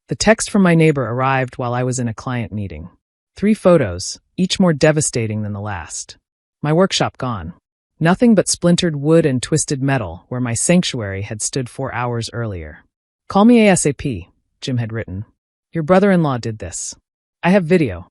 The text from my neighbor arrived while I was in a client meeting. 3 photos, each more devastating than the last. My workshop gone. Nothing but splintered wood and twisted metal where my sanctuary had stood 4 hours earlier. Call me ASAP, Jim had written. Your brother-in-law did this. I have video.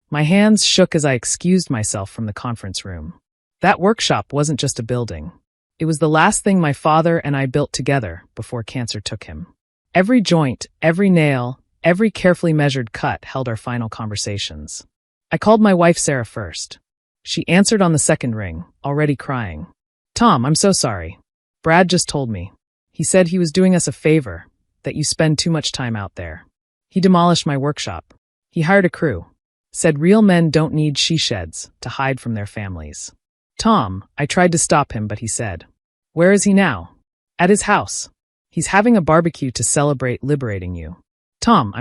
My hands shook as I excused myself from the conference room. That workshop wasn't just a building. It was the last thing my father and I built together before cancer took him. Every joint, every nail, every carefully measured cut held our final conversations. I called my wife Sarah first. She answered on the second ring, already crying. Tom, I'm so sorry. Brad just told me. He said he was doing us a favor, that you spend too much time out there. He demolished my workshop. He hired a crew. Said real men don't need she-sheds to hide from their families. Tom, I tried to stop him, but he said, where is he now? At his house. He's having a barbecue to celebrate liberating you. Tom,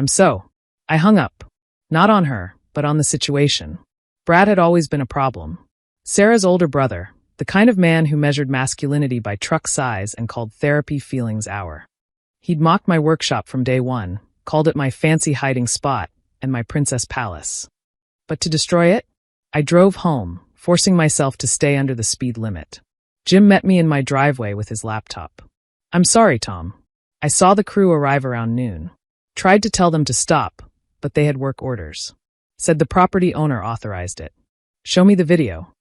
I hung up. Not on her, but on the situation. Brad had always been a problem. Sarah's older brother, the kind of man who measured masculinity by truck size and called therapy feelings hour. He'd mocked my workshop from day one, called it my fancy hiding spot and my princess palace. But to destroy it, I drove home, forcing myself to stay under the speed limit. Jim met me in my driveway with his laptop. I'm sorry, Tom. I saw the crew arrive around noon. Tried to tell them to stop, but they had work orders. Said the property owner authorized it. Show me the video.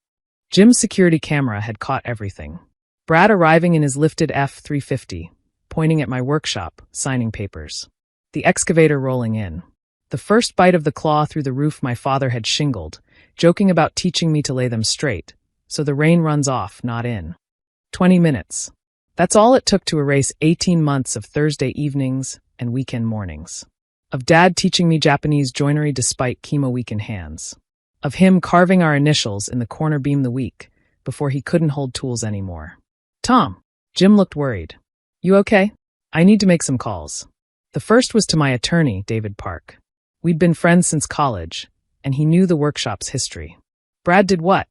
Jim's security camera had caught everything. Brad arriving in his lifted F-350, pointing at my workshop, signing papers. The excavator rolling in. The first bite of the claw through the roof my father had shingled, joking about teaching me to lay them straight, so the rain runs off, not in. 20 minutes. That's all it took to erase 18 months of Thursday evenings and weekend mornings. Of Dad teaching me Japanese joinery despite chemo weakened hands. Of him carving our initials in the corner beam the week before he couldn't hold tools anymore. Tom. Jim looked worried. You okay? I need to make some calls. The first was to my attorney, David Park. We'd been friends since college, and he knew the workshop's history. Brad did what?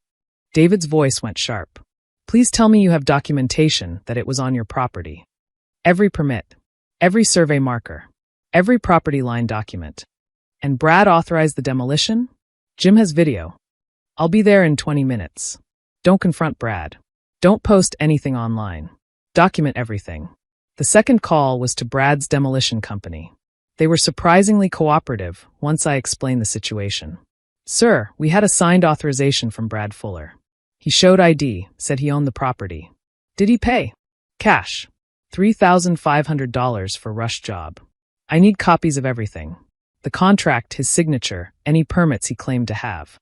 David's voice went sharp. Please tell me you have documentation that it was on your property. Every permit, every survey marker, every property line document. And Brad authorized the demolition? Jim has video. I'll be there in 20 minutes. Don't confront Brad. Don't post anything online. Document everything. The second call was to Brad's demolition company. They were surprisingly cooperative once I explained the situation. Sir, we had a signed authorization from Brad Fuller. He showed ID, said he owned the property. Did he pay? Cash. $3,500 for rush job. I need copies of everything. The contract, his signature, any permits he claimed to have.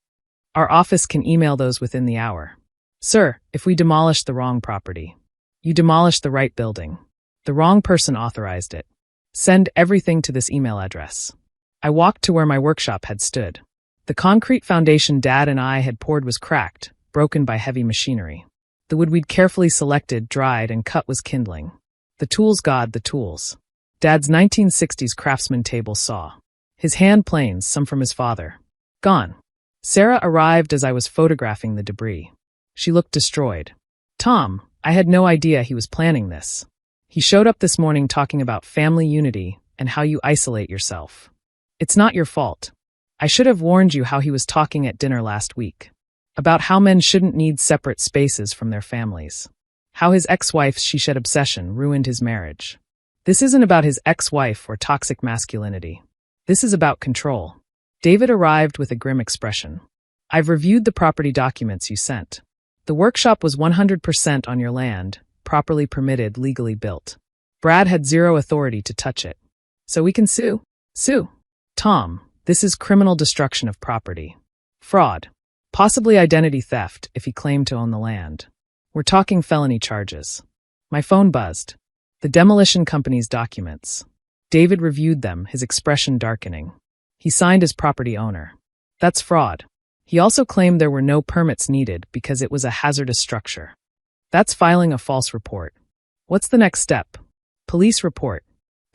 Our office can email those within the hour. Sir, if we demolish the wrong property. You demolished the right building. The wrong person authorized it. Send everything to this email address. I walked to where my workshop had stood. The concrete foundation Dad and I had poured was cracked, broken by heavy machinery. The wood we'd carefully selected, dried, and cut was kindling. The tools, God, the tools. Dad's 1960s craftsman table saw. His hand planes, some from his father. Gone. Sarah arrived as I was photographing the debris. She looked destroyed. Tom, I had no idea he was planning this. He showed up this morning talking about family unity and how you isolate yourself. It's not your fault. I should have warned you how he was talking at dinner last week. About how men shouldn't need separate spaces from their families. How his ex-wife's she-shed obsession ruined his marriage. This isn't about his ex-wife or toxic masculinity. This is about control. David arrived with a grim expression. I've reviewed the property documents you sent. The workshop was 100% on your land, properly permitted, legally built. Brad had zero authority to touch it. So we can sue. Sue. Tom, this is criminal destruction of property. Fraud. Possibly identity theft if he claimed to own the land. We're talking felony charges. My phone buzzed. The demolition company's documents. David reviewed them, his expression darkening. He signed as property owner. That's fraud. He also claimed there were no permits needed because it was a hazardous structure. That's filing a false report. What's the next step? Police report.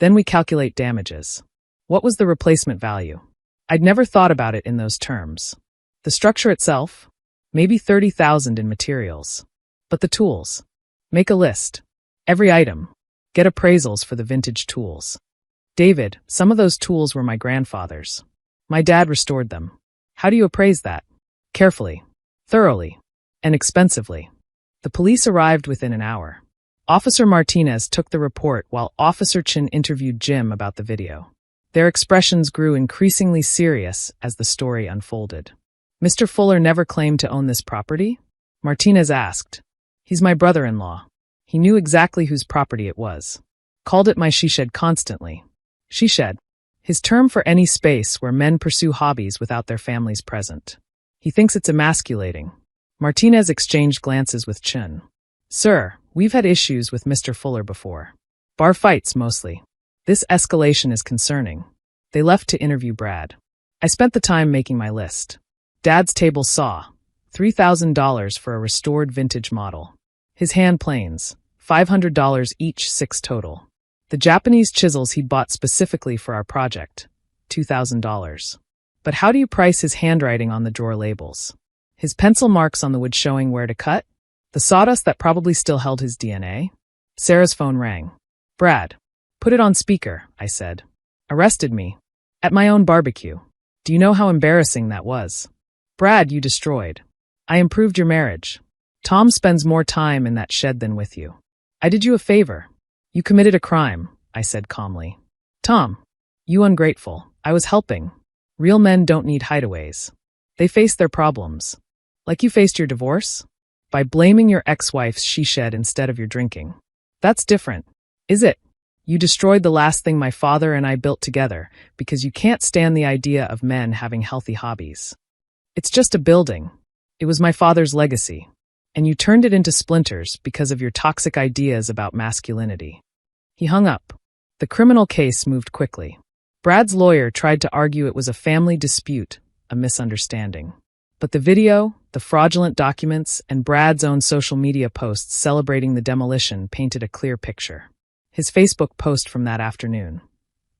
Then we calculate damages. What was the replacement value? I'd never thought about it in those terms. The structure itself? Maybe $30,000 in materials. But the tools? Make a list. Every item. Get appraisals for the vintage tools. David, some of those tools were my grandfather's. My dad restored them. How do you appraise that? Carefully, thoroughly, and expensively. The police arrived within an hour. Officer Martinez took the report while Officer Chin interviewed Jim about the video. Their expressions grew increasingly serious as the story unfolded. Mr. Fuller never claimed to own this property? Martinez asked. He's my brother-in-law. He knew exactly whose property it was. Called it my she-shed constantly. She-shed. His term for any space where men pursue hobbies without their families present. He thinks it's emasculating. Martinez exchanged glances with Chin. Sir, we've had issues with Mr. Fuller before. Bar fights, mostly. This escalation is concerning. They left to interview Brad. I spent the time making my list. Dad's table saw $3,000 for a restored vintage model. His hand planes, $500 each, 6 total. The Japanese chisels he'd bought specifically for our project, $2,000. But how do you price his handwriting on the drawer labels? His pencil marks on the wood showing where to cut? The sawdust that probably still held his DNA? Sarah's phone rang. Brad. Put it on speaker, I said. Arrested me. At my own barbecue. Do you know how embarrassing that was? Brad, you destroyed. I improved your marriage. Tom spends more time in that shed than with you. I did you a favor. You committed a crime, I said calmly. Tom. You ungrateful. I was helping. Real men don't need hideaways. They face their problems. Like you faced your divorce? By blaming your ex-wife's she-shed instead of your drinking. That's different. Is it? You destroyed the last thing my father and I built together because you can't stand the idea of men having healthy hobbies. It's just a building. It was my father's legacy. And you turned it into splinters because of your toxic ideas about masculinity. He hung up. The criminal case moved quickly. Brad's lawyer tried to argue it was a family dispute, a misunderstanding. But the video, the fraudulent documents, and Brad's own social media posts celebrating the demolition painted a clear picture. His Facebook post from that afternoon.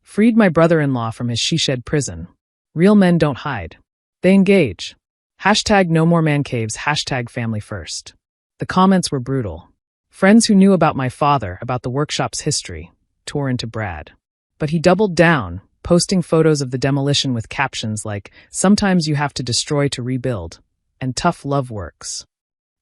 Freed my brother-in-law from his she-shed prison. Real men don't hide. They engage. Hashtag no more man caves, hashtag family first. The comments were brutal. Friends who knew about my father, about the workshop's history, tore into Brad. But he doubled down, posting photos of the demolition with captions like, sometimes you have to destroy to rebuild, and tough love works.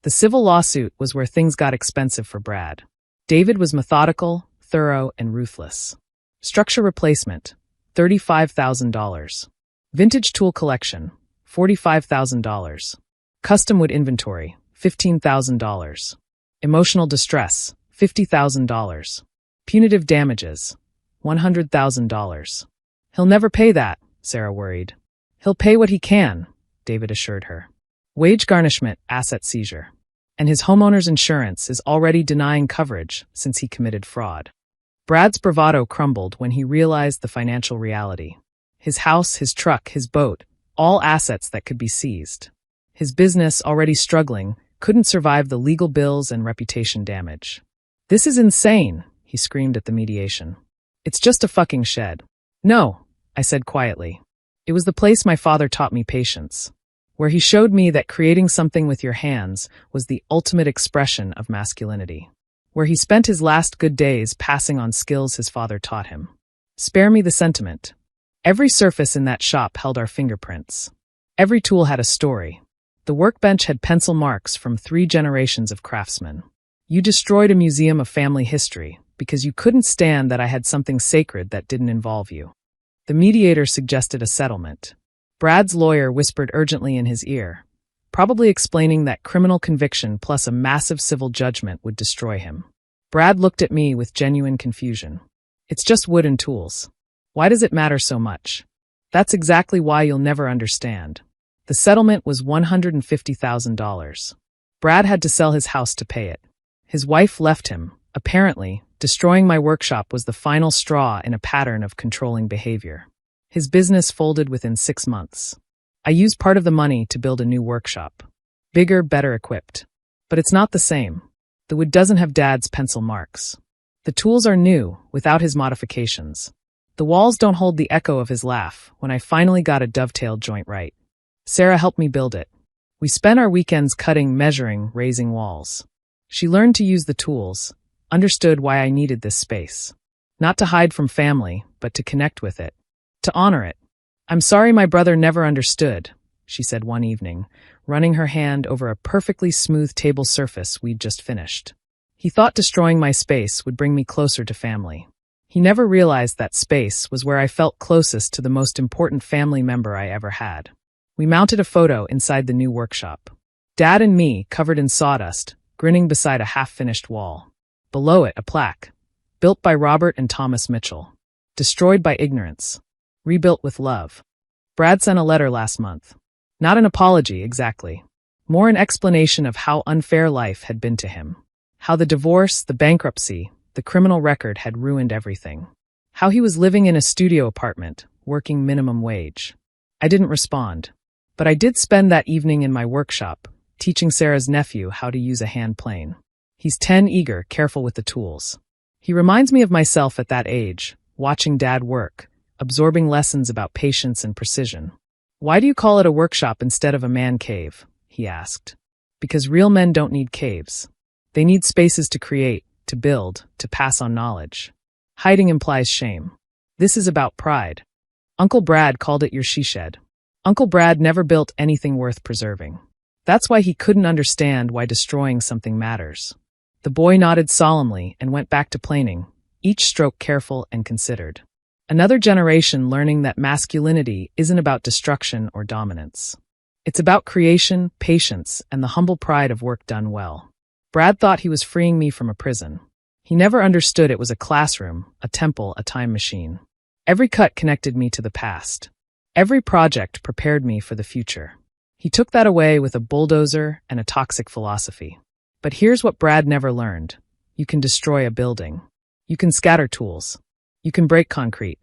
The civil lawsuit was where things got expensive for Brad. David was methodical, thorough, and ruthless. Structure replacement, $35,000. Vintage tool collection, $45,000. Custom wood inventory, $15,000. Emotional distress, $50,000. Punitive damages, $100,000. He'll never pay that, Sarah worried. He'll pay what he can, David assured her. Wage garnishment, asset seizure. And his homeowner's insurance is already denying coverage since he committed fraud. Brad's bravado crumbled when he realized the financial reality. His house, his truck, his boat, all assets that could be seized. His business, already struggling, couldn't survive the legal bills and reputation damage. This is insane, he screamed at the mediation. It's just a fucking shed. No, I said quietly. It was the place my father taught me patience, where he showed me that creating something with your hands was the ultimate expression of masculinity, where he spent his last good days passing on skills his father taught him. Spare me the sentiment. Every surface in that shop held our fingerprints. Every tool had a story. The workbench had pencil marks from 3 generations of craftsmen. You destroyed a museum of family history because you couldn't stand that I had something sacred that didn't involve you. The mediator suggested a settlement. Brad's lawyer whispered urgently in his ear, probably explaining that criminal conviction plus a massive civil judgment would destroy him. Brad looked at me with genuine confusion. It's just wood and tools. Why does it matter so much? That's exactly why you'll never understand. The settlement was $150,000. Brad had to sell his house to pay it. His wife left him. Apparently, destroying my workshop was the final straw in a pattern of controlling behavior. His business folded within 6 months. I used part of the money to build a new workshop. Bigger, better equipped. But it's not the same. The wood doesn't have Dad's pencil marks. The tools are new, without his modifications. The walls don't hold the echo of his laugh when I finally got a dovetail joint right. Sarah helped me build it. We spent our weekends cutting, measuring, raising walls. She learned to use the tools, understood why I needed this space. Not to hide from family, but to connect with it, to honor it. "I'm sorry my brother never understood," she said one evening, running her hand over a perfectly smooth table surface we'd just finished. "He thought destroying my space would bring me closer to family. He never realized that space was where I felt closest to the most important family member I ever had." We mounted a photo inside the new workshop. Dad and me, covered in sawdust, grinning beside a half-finished wall. Below it, a plaque. "Built by Robert and Thomas Mitchell. Destroyed by ignorance. Rebuilt with love." Brad sent a letter last month. Not an apology, exactly. More an explanation of how unfair life had been to him. How the divorce, the bankruptcy, the criminal record had ruined everything. How he was living in a studio apartment, working minimum wage. I didn't respond. But I did spend that evening in my workshop, teaching Sarah's nephew how to use a hand plane. He's 10, eager, careful with the tools. He reminds me of myself at that age, watching Dad work, absorbing lessons about patience and precision. "Why do you call it a workshop instead of a man cave?" he asked. "Because real men don't need caves. They need spaces to create, to build, to pass on knowledge. Hiding implies shame. This is about pride. Uncle Brad called it your she-shed. Uncle Brad never built anything worth preserving. That's why he couldn't understand why destroying something matters." The boy nodded solemnly and went back to planing, each stroke careful and considered. Another generation learning that masculinity isn't about destruction or dominance. It's about creation, patience, and the humble pride of work done well. Brad thought he was freeing me from a prison. He never understood it was a classroom, a temple, a time machine. Every cut connected me to the past. Every project prepared me for the future. He took that away with a bulldozer and a toxic philosophy. But here's what Brad never learned. You can destroy a building. You can scatter tools. You can break concrete.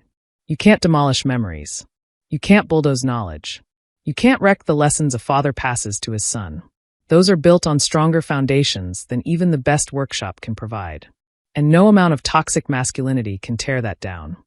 You can't demolish memories. You can't bulldoze knowledge. You can't wreck the lessons a father passes to his son. Those are built on stronger foundations than even the best workshop can provide. And no amount of toxic masculinity can tear that down.